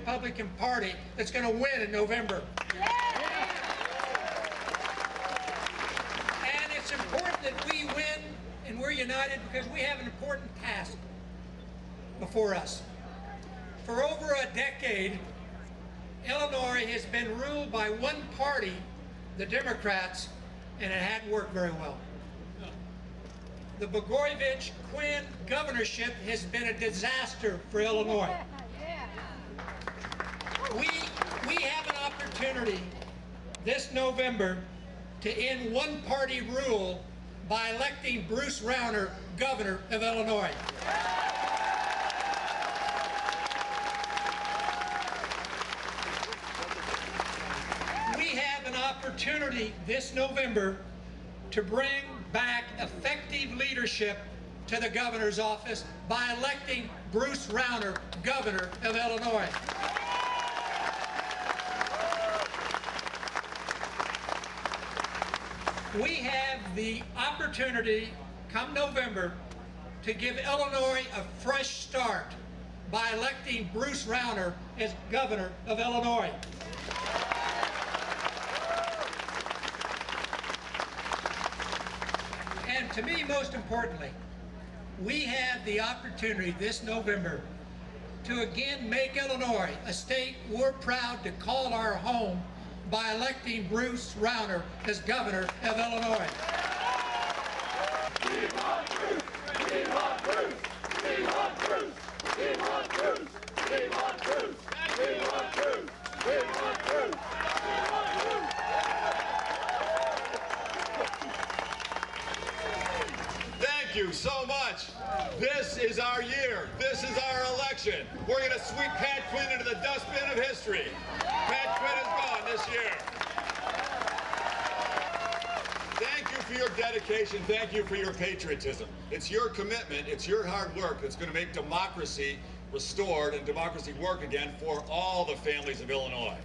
Republican Party that's going to win in November. And it's important that we win and we're united because we have an important task before us. For over a decade, Illinois has been ruled by one party, the Democrats, and it hadn't worked very well. The Blagojevich-Quinn governorship has been a disaster for Illinois. We have an opportunity this November to end one-party rule by electing Bruce Rauner governor of Illinois. We have an opportunity this November to bring back effective leadership to the governor's office by electing Bruce Rauner governor of Illinois. We have the opportunity come November to give Illinois a fresh start by electing Bruce Rauner as governor of Illinois. And to me, most importantly, we have the opportunity this November to again make Illinois a state we're proud to call our home by electing Bruce Rauner as governor of Illinois. We want Bruce! We want Bruce! We want Bruce! We want Bruce! We want Bruce! We want Bruce! We want Bruce! Thank you so much. This is our year. This is our election. We're going to sweep Pat Quinn into the dustbin of history. Pat Quinn is gone this year. Thank you for your dedication. Thank you for your patriotism. It's your commitment, it's your hard work that's going to make democracy restored and democracy work again for all the families of Illinois.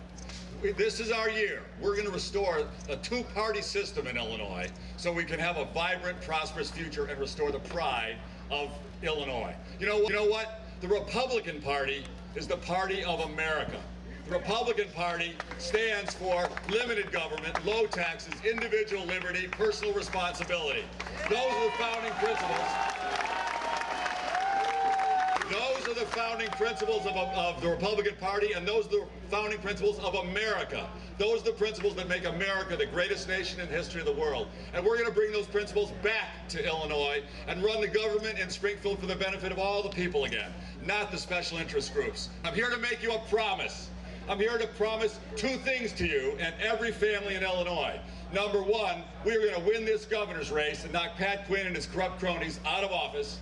This is our year. We're going to restore a two-party system in Illinois so we can have a vibrant, prosperous future and restore the pride of Illinois. You know what? The Republican Party is the party of America. The Republican Party stands for limited government, low taxes, individual liberty, personal responsibility. Those are the founding principles. Those are the founding principles of the Republican Party, and those are the founding principles of America. Those are the principles that make America the greatest nation in the history of the world. And we're going to bring those principles back to Illinois and run the government in Springfield for the benefit of all the people again, not the special interest groups. I'm here to make you a promise. I'm here to promise two things to you and every family in Illinois. Number one, we are going to win this governor's race and knock Pat Quinn and his corrupt cronies out of office.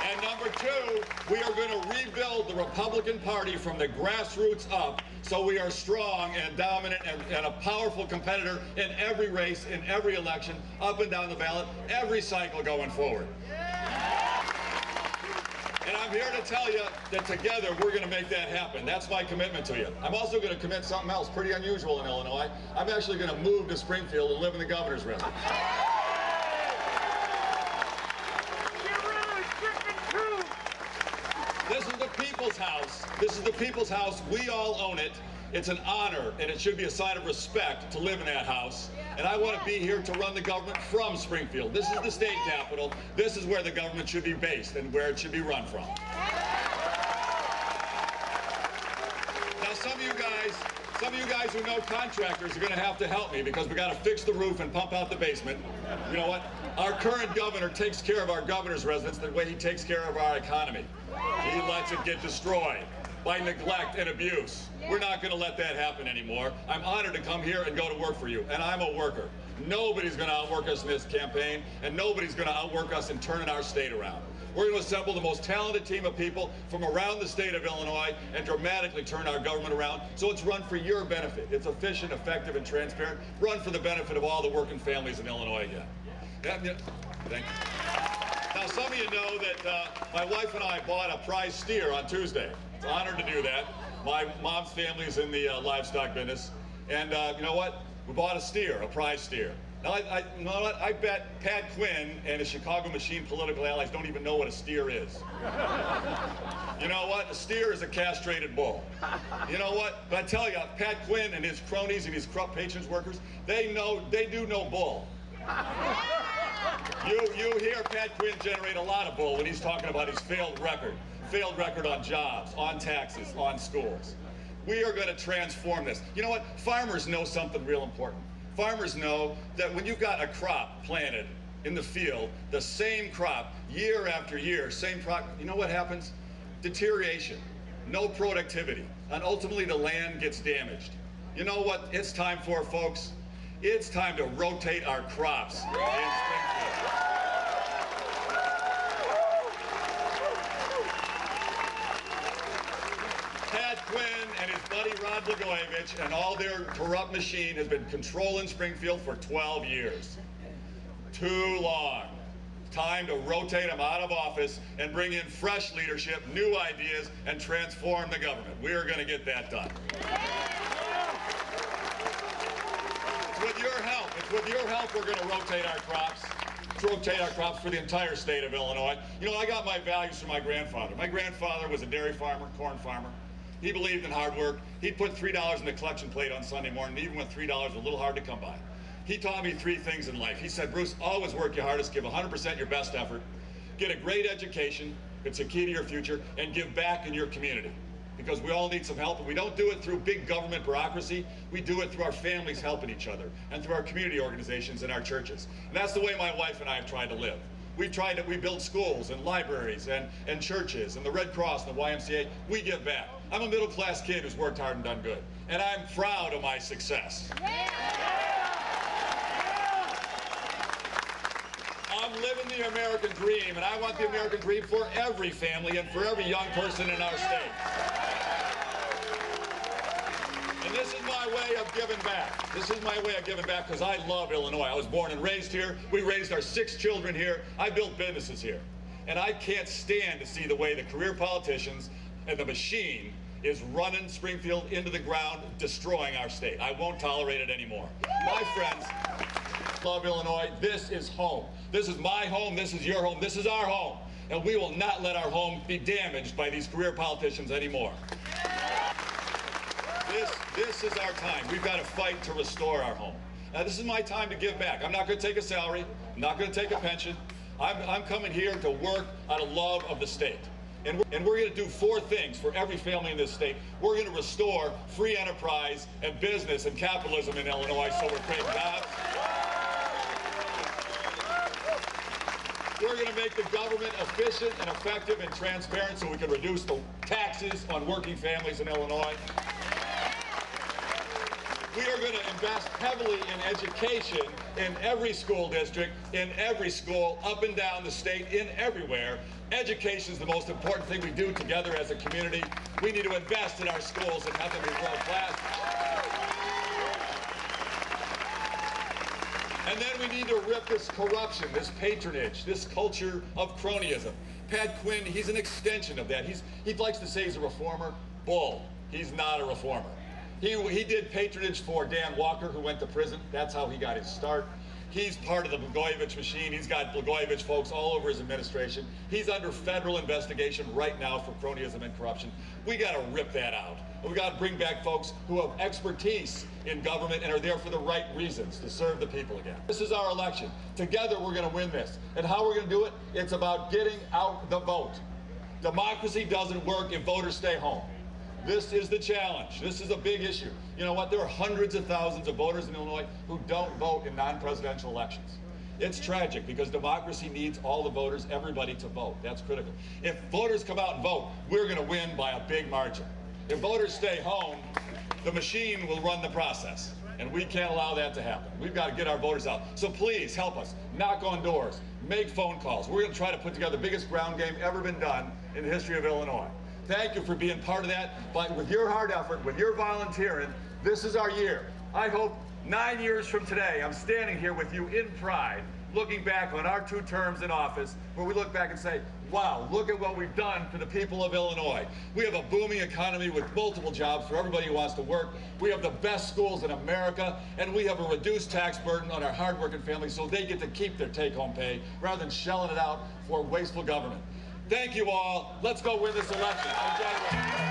And number two, we are going to rebuild the Republican Party from the grassroots up so we are strong and dominant and a powerful competitor in every race, in every election, up and down the ballot, every cycle going forward. And I'm here to tell you that together we're going to make that happen. That's my commitment to you. I'm also going to commit something else pretty unusual in Illinois. I'm actually going to move to Springfield and live in the governor's residence. This is the people's house. This is the people's house. We all own it. It's an honor, and it should be a sign of respect to live in that house. And I want to be here to run the government from Springfield. This is the state capital. This is where the government should be based and where it should be run from. Now, some of you guys who know contractors are going to have to help me because we got to fix the roof and pump out the basement. You know what? Our current governor takes care of our governor's residence the way he takes care of our economy. He lets it get destroyed by neglect and abuse. We're not going to let that happen anymore. I'm honored to come here and go to work for you, and I'm a worker. Nobody's going to outwork us in this campaign, and nobody's going to outwork us in turning our state around. We're going to assemble the most talented team of people from around the state of Illinois and dramatically turn our government around so it's run for your benefit. It's efficient, effective, and transparent. Run for the benefit of all the working families in Illinois again. Thank you. Now, some of you know that my wife and I bought a prize steer on Tuesday. It's an honor to do that. My mom's family's in the livestock business. And you know what? We bought a steer, a prize steer. Now, you know what? I bet Pat Quinn and his Chicago Machine political allies don't even know what a steer is. You know what? A steer is a castrated bull. You know what? But I tell you, Pat Quinn and his cronies and his corrupt patrons workers, they do know bull. You hear Pat Quinn generate a lot of bull when he's talking about his failed record on jobs, on taxes, on schools. We are going to transform this. You know what? Farmers know something real important. Farmers know that when you've got a crop planted in the field, the same crop, year after year, same crop, you know what happens? Deterioration, no productivity, and ultimately the land gets damaged. You know what it's time for, folks? It's time to rotate our crops in Springfield. Pat Quinn and his buddy Rod Blagojevich and all their corrupt machine has been controlling Springfield for 12 years. Too long. Time to rotate them out of office and bring in fresh leadership, new ideas, and transform the government. We are going to get that done. It's with your help. It's with your help we're going to rotate our crops. For the entire state of Illinois. You know, I got my values from my grandfather. My grandfather was a dairy farmer, corn farmer. He believed in hard work. He'd put $3 in the collection plate on Sunday morning, even when $3 was a little hard to come by. He taught me 3 things in life. He said, Bruce, always work your hardest, give 100% your best effort, get a great education, it's a key to your future, and give back in your community. Because we all need some help, and we don't do it through big government bureaucracy. We do it through our families helping each other, and through our community organizations and our churches. And that's the way my wife and I have tried to live. We build schools and libraries and churches and the Red Cross and the YMCA. We give back. I'm a middle-class kid who's worked hard and done good. And I'm proud of my success. I'm living the American dream, and I want the American dream for every family and for every young person in our state. And this is my way of giving back. This is my way of giving back because I love Illinois. I was born and raised here. We raised our 6 children here. I built businesses here. And I can't stand to see the way the career politicians and the machine is running Springfield into the ground, destroying our state. I won't tolerate it anymore. My friends, love Illinois. This is home. This is my home. This is your home. This is our home. And we will not let our home be damaged by these career politicians anymore. This is our time. We've got to fight to restore our home. Now, this is my time to give back. I'm not going to take a salary. I'm not going to take a pension. I'm coming here to work out of love of the state. And we're going to do 4 things for every family in this state. We're going to restore free enterprise and business and capitalism in Illinois so we're creating jobs. We're going to make the government efficient and effective and transparent so we can reduce the taxes on working families in Illinois. We are going to invest heavily in education in every school district, in every school, up and down the state, in everywhere. Education is the most important thing we do together as a community. We need to invest in our schools and have them be world class. And then we need to rip this corruption, this patronage, this culture of cronyism. Pat Quinn, he's an extension of that. He likes to say he's a reformer. Bull. He's not a reformer. He did patronage for Dan Walker, who went to prison. That's how he got his start. He's part of the Blagojevich machine. He's got Blagojevich folks all over his administration. He's under federal investigation right now for cronyism and corruption. We got to rip that out. We got to bring back folks who have expertise in government and are there for the right reasons, to serve the people again. This is our election. Together we're going to win this. And how we're going to do it? It's about getting out the vote. Democracy doesn't work if voters stay home. This is the challenge. This is a big issue. You know what? There are hundreds of thousands of voters in Illinois who don't vote in non-presidential elections. It's tragic because democracy needs all the voters, everybody to vote. That's critical. If voters come out and vote, we're going to win by a big margin. If voters stay home, the machine will run the process. And we can't allow that to happen. We've got to get our voters out. So please help us. Knock on doors. Make phone calls. We're going to try to put together the biggest ground game ever been done in the history of Illinois. Thank you for being part of that. But with your hard effort, with your volunteering, this is our year. I hope 9 years from today, I'm standing here with you in pride, looking back on our 2 terms in office, where we look back and say, wow, look at what we've done for the people of Illinois. We have a booming economy with multiple jobs for everybody who wants to work. We have the best schools in America, and we have a reduced tax burden on our hardworking families so they get to keep their take-home pay rather than shelling it out for wasteful government. Thank you all. Let's go win this election.